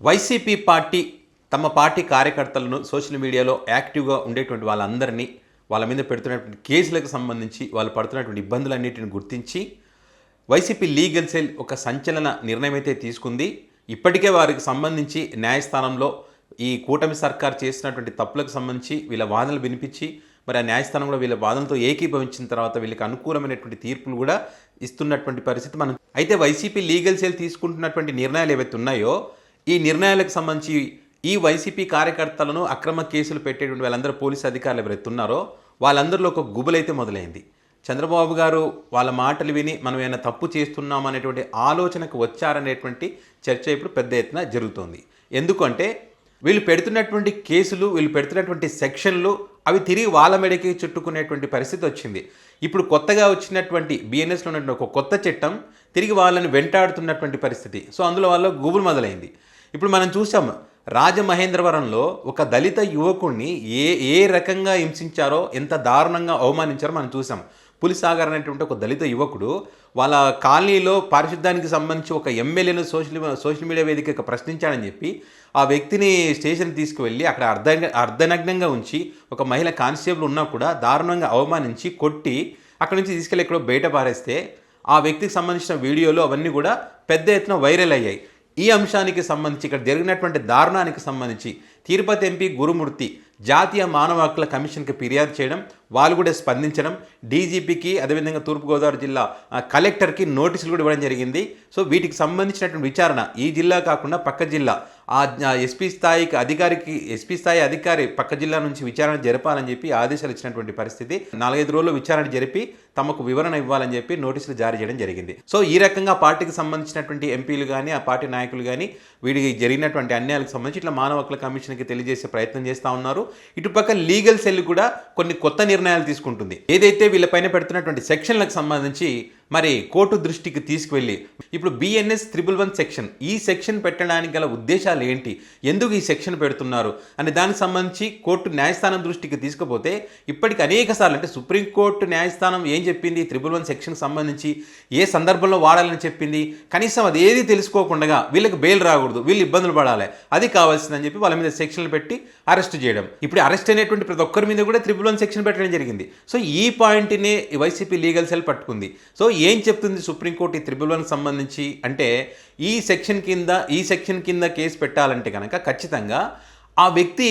YCP party తమ party కార్యకర్తలను social మీడియాలో యాక్టివ్గా ఉండేటువంటి వాళ్ళందరినీ వాళ్ళ మీద పెడుతున్నటువంటి కేసులకు సంబంధించి వాళ్ళు పడుతున్నటువంటి ఇబ్బందులన్నిటిని గుర్తించి వైసీపీ లీగల్ సెల్ ఒక సంచలన నిర్ణయం అయితే తీసుకుంది. ఇప్పటికే వారికి సంబంధించి న్యాయస్థానంలో ఈ కూటమి సర్కార్ చేసినటువంటి తప్పులకు సంబంధించి వీళ్ళ వాదనలు వినిపించి మరి ఆ న్యాయస్థానం కూడా వీళ్ళ వాదనలతో ఏకీభవించిన తర్వాత వీళ్ళకి అనుకూలమైనటువంటి తీర్పులు కూడా ఇస్తున్నటువంటి పరిస్థితి మనం. అయితే వైసీపీ లీగల్ సెల్ తీసుకుంటున్నటువంటి నిర్ణయాలు ఏవైతే ఉన్నాయో ఈ నిర్ణయాలకు సంబంధించి ఈ వైసీపీ కార్యకర్తలను అక్రమ కేసులు పెట్టేటువంటి వాళ్ళందరూ పోలీసు అధికారులు ఎవరైతే ఉన్నారో వాళ్ళందరిలో ఒక గుబులైతే మొదలైంది. చంద్రబాబు గారు వాళ్ళ మాటలు విని మనం ఏమైనా తప్పు చేస్తున్నాం అనేటువంటి ఆలోచనకు వచ్చారనేటువంటి చర్చ ఇప్పుడు పెద్ద ఎత్తున జరుగుతోంది. ఎందుకంటే వీళ్ళు పెడుతున్నటువంటి కేసులు, వీళ్ళు పెడుతున్నటువంటి సెక్షన్లు అవి తిరిగి వాళ్ళ మెడకి చుట్టుకునేటువంటి పరిస్థితి వచ్చింది. ఇప్పుడు కొత్తగా వచ్చినటువంటి బిఎన్ఎస్లో ఉన్నటువంటి ఒక కొత్త చట్టం తిరిగి వాళ్ళని వెంటాడుతున్నటువంటి పరిస్థితి. సో అందులో వాళ్ళ గుబులు మొదలైంది. ఇప్పుడు మనం చూసాం రాజమహేంద్రవరంలో ఒక దళిత యువకుడిని ఏ రకంగా హింసించారో, ఎంత దారుణంగా అవమానించారో మనం చూసాం. పులిసాగర్ అనేటువంటి ఒక దళిత యువకుడు వాళ్ళ కాలనీలో పారిశుద్ధ్యానికి సంబంధించి ఒక ఎమ్మెల్యేను సోషల్ మీడియా వేదికగా ప్రశ్నించాడని చెప్పి ఆ వ్యక్తిని స్టేషన్కి తీసుకువెళ్ళి అక్కడ అర్ధనగ్నంగా ఉంచి ఒక మహిళ కానిస్టేబుల్ ఉన్నా కూడా దారుణంగా అవమానించి కొట్టి అక్కడి నుంచి తీసుకెళ్ళి ఎక్కడో బయట పారేస్తే ఆ వ్యక్తికి సంబంధించిన వీడియోలు అవన్నీ కూడా పెద్ద ఎత్తున వైరల్ అయ్యాయి. ఈ అంశానికి సంబంధించి ఇక్కడ జరిగినటువంటి దారుణానికి సంబంధించి తిరుపతి ఎంపీ గురుమూర్తి జాతీయ మానవ హక్కుల కమిషన్కి ఫిర్యాదు చేయడం, వాళ్ళు కూడా స్పందించడం, డీజీపీకి అదేవిధంగా తూర్పుగోదావరి జిల్లా కలెక్టర్కి నోటీసులు కూడా ఇవ్వడం జరిగింది. సో వీటికి సంబంధించినటువంటి విచారణ ఈ జిల్లా కాకుండా పక్క జిల్లా ఆ ఎస్పీ స్థాయి అధికారి పక్క జిల్లా నుంచి విచారణ జరపాలని చెప్పి ఆదేశాలు ఇచ్చినటువంటి పరిస్థితి. 4-5 రోజుల్లో విచారణ జరిపి తమకు వివరణ ఇవ్వాలని చెప్పి నోటీసులు జారీ చేయడం జరిగింది. సో ఈ రకంగా పార్టీకి సంబంధించినటువంటి ఎంపీలు కానీ ఆ పార్టీ నాయకులు కానీ వీడికి జరిగినటువంటి అన్యాయాలకు సంబంధించి ఇట్లా మానవ హక్కుల కమిషన్కి తెలియజేసే ప్రయత్నం చేస్తూ ఉన్నారు. ఇటుపక్క లీగల్ సెల్ కూడా కొన్ని కొత్త నిర్ణయాలు తీసుకుంటుంది. ఏదైతే వీళ్ళపైన పెడుతున్నటువంటి సెక్షన్లకు సంబంధించి మరి కోర్టు దృష్టికి తీసుకువెళ్ళి ఇప్పుడు BNS 111 సెక్షన్, ఈ సెక్షన్ పెట్టడానికి గల ఉద్దేశాలు ఏంటి, ఎందుకు ఈ సెక్షన్ పెడుతున్నారు అనే దానికి సంబంధించి కోర్టు న్యాయస్థానం దృష్టికి తీసుకుపోతే ఇప్పటికి అనేక సార్లు అంటే సుప్రీంకోర్టు న్యాయస్థానం ఏం చెప్పింది 111 సెక్షన్కి సంబంధించి ఏ సందర్భంలో వాడాలని చెప్పింది, కనీసం అది ఏది తెలుసుకోకుండా వీళ్ళకి బెయిల్ రాకూడదు, వీళ్ళు ఇబ్బందులు పడాలి, అది కావాల్సిందని చెప్పి వాళ్ళ మీద సెక్షన్లు పెట్టి అరెస్ట్ చేయడం. ఇప్పుడు అరెస్ట్ అయినటువంటి ప్రతి ఒక్కరి మీద కూడా 111 సెక్షన్ పెట్టడం జరిగింది. సో ఈ పాయింట్ని వైసీపీ లీగల్ సెల్ పట్టుకుంది. సో ఏం చెప్తుంది సుప్రీంకోర్టు ఈ 111 సంబంధించి అంటే ఈ సెక్షన్ కింద కేసు పెట్టాలంటే కనుక ఖచ్చితంగా ఆ వ్యక్తి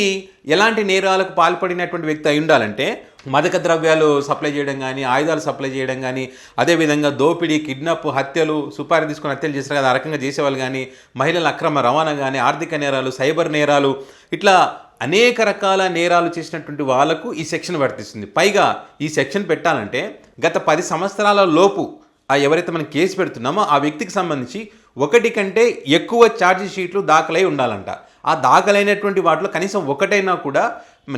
ఎలాంటి నేరాలకు పాల్పడినటువంటి వ్యక్తి అయి ఉండాలంటే మాదక ద్రవ్యాలు సప్లై చేయడం కానీ, ఆయుధాలు సప్లై చేయడం కానీ, అదేవిధంగా దోపిడీ, కిడ్నాప్, హత్యలు, సుపారీ తీసుకుని హత్యలు చేస్తారు కదా, ఆ రకంగా చేసేవాళ్ళు కానీ, మహిళల అక్రమ రవాణా కానీ, ఆర్థిక నేరాలు, సైబర్ నేరాలు, ఇట్లా అనేక రకాల నేరాలు చేసినటువంటి వాళ్ళకు ఈ సెక్షన్ వర్తిస్తుంది. పైగా ఈ సెక్షన్ పెట్టాలంటే గత 10 సంవత్సరాల లోపు ఎవరైతే మనం కేసు పెడుతున్నామో ఆ వ్యక్తికి సంబంధించి 1 కంటే ఎక్కువ ఛార్జ్ షీట్లు దాఖలై ఉండాలంట. ఆ దాఖలైనటువంటి వాటిలో కనీసం ఒకటైనా కూడా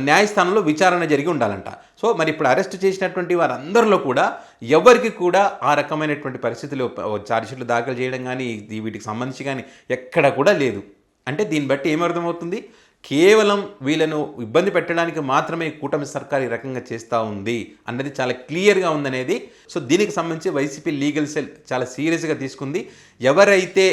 న్యాయస్థానంలో విచారణ జరిగి ఉండాలంట. సో మరి ఇప్పుడు అరెస్ట్ చేసినటువంటి వారందరిలో కూడా ఎవరికి కూడా ఆ రకమైనటువంటి పరిస్థితులు ఛార్జ్ షీట్లు దాఖలు చేయడం కానీ వీటికి సంబంధించి కానీ ఎక్కడ కూడా లేదు. అంటే దీన్ని బట్టి ఏమర్థమవుతుంది, కేవలం వీళ్ళను ఇబ్బంది పెట్టడానికి మాత్రమే కూటమి సర్కార్ ఈ రకంగా చేస్తూ ఉంది అన్నది చాలా క్లియర్గా ఉందనేది. సో దీనికి సంబంధించి వైసీపీ లీగల్ సెల్ చాలా సీరియస్గా తీసుకుంది. ఎవరైతే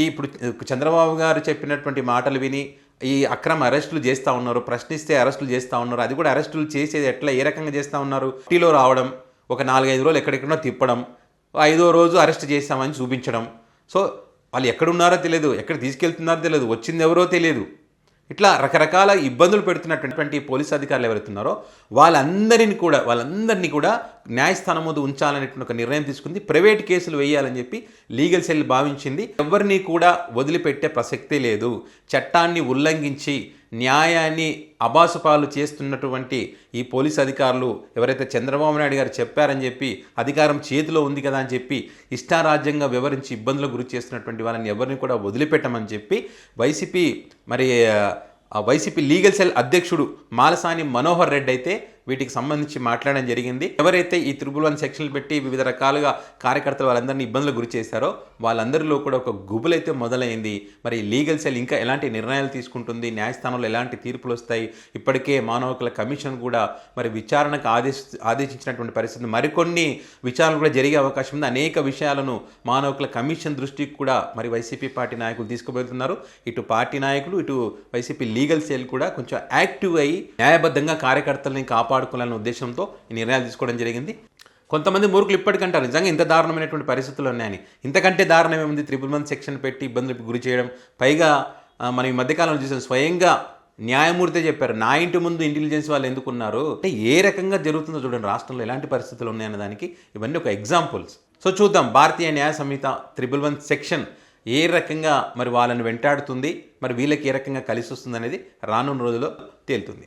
ఇప్పుడు చంద్రబాబు గారు చెప్పినటువంటి మాటలు విని ఈ అక్రమ అరెస్టులు చేస్తూ ఉన్నారు, ప్రశ్నిస్తే అరెస్టులు చేస్తూ ఉన్నారు, అది కూడా అరెస్టులు చేసేది ఎట్లా ఏ రకంగా చేస్తూ ఉన్నారు, టీలో రావడం, ఒక 4-5 రోజులు ఎక్కడెక్కడో తిప్పడం, 5వ రోజు అరెస్ట్ చేస్తామని చూపించడం. సో వాళ్ళు ఎక్కడున్నారో తెలియదు, ఎక్కడ తీసుకెళ్తున్నారో తెలియదు, వచ్చింది ఎవరో తెలియదు, ఇట్లా రకరకాల ఇబ్బందులు పెడుతున్నటువంటి పోలీసు అధికారులు ఎవరైతున్నారో వాళ్ళందరినీ కూడా న్యాయస్థానం ముందు ఉంచాలనేటువంటి ఒక నిర్ణయం తీసుకుంది. ప్రైవేట్ కేసులు వేయాలని చెప్పి లీగల్ సెల్ భావించింది. ఎవరిని కూడా వదిలిపెట్టే ప్రసక్తే లేదు. చట్టాన్ని ఉల్లంఘించి న్యాయాన్ని అబాసుపాలు చేస్తున్నటువంటి ఈ పోలీసు అధికారులు ఎవరైతే చంద్రబాబు నాయుడు గారు చెప్పారని చెప్పి అధికారం చేతిలో ఉంది కదా అని చెప్పి ఇష్టారాజ్యంగా వివరించి ఇబ్బందులకు గురి చేస్తున్నటువంటి వాళ్ళని ఎవరిని కూడా వదిలిపెట్టమని చెప్పి వైసీపీ లీగల్ సెల్ అధ్యక్షుడు మాలసాని మనోహర్ రెడ్డి అయితే వీటికి సంబంధించి మాట్లాడడం జరిగింది. ఎవరైతే ఈ 111 సెక్షన్లు పెట్టి వివిధ రకాలుగా కార్యకర్తలు వాళ్ళందరినీ ఇబ్బందులు గురి చేశారో వాళ్ళందరిలో కూడా ఒక గుబులైతే మొదలైంది. మరి లీగల్ సెల్ ఇంకా ఎలాంటి నిర్ణయాలు తీసుకుంటుంది, న్యాయస్థానంలో ఎలాంటి తీర్పులు వస్తాయి, ఇప్పటికే మానవ హక్కుల కమిషన్ కూడా మరి విచారణకు ఆదేశించినటువంటి పరిస్థితి, మరికొన్ని విచారణలు కూడా జరిగే అవకాశం ఉంది. అనేక విషయాలను మానవ హక్కుల కమిషన్ దృష్టికి కూడా మరి వైసీపీ పార్టీ నాయకులు తీసుకుపోతున్నారు. ఇటు పార్టీ నాయకులు, ఇటు వైసీపీ లీగల్ సెల్ కూడా కొంచెం యాక్టివ్ అయ్యి న్యాయబద్ధంగా కార్యకర్తలని కాపాడుకోవాలనే ఉద్దేశంతో ఈ నిర్ణయాలు తీసుకోవడం జరిగింది. కొంతమంది మూర్ఖులు ఇప్పటికంటారు నిజంగా ఇంత దారుణమైనటువంటి పరిస్థితులు ఉన్నాయని. ఇంతకంటే దారుణమే ఉంది 111 సెక్షన్ పెట్టి ఇబ్బందులకు గురి చేయడం. పైగా మనం ఈ మధ్యకాలంలో చూసాం, స్వయంగా న్యాయమూర్తి చెప్పారు నా ఇంటి ముందు ఇంటెలిజెన్స్ వాళ్ళు ఎందుకున్నారు అంటే. ఏ రకంగా జరుగుతుందో చూడండి రాష్ట్రంలో ఎలాంటి పరిస్థితులు ఉన్నాయన్న దానికి ఇవన్నీ ఒక ఎగ్జాంపుల్స్. సో చూద్దాం భారతీయ న్యాయ సంహిత 111 సెక్షన్ ఏ రకంగా మరి వాళ్ళని వెంటాడుతుంది, మరి వీళ్ళకి ఏ రకంగా కలిసి వస్తుంది అనేది రానున్న రోజుల్లో తేలుతుంది.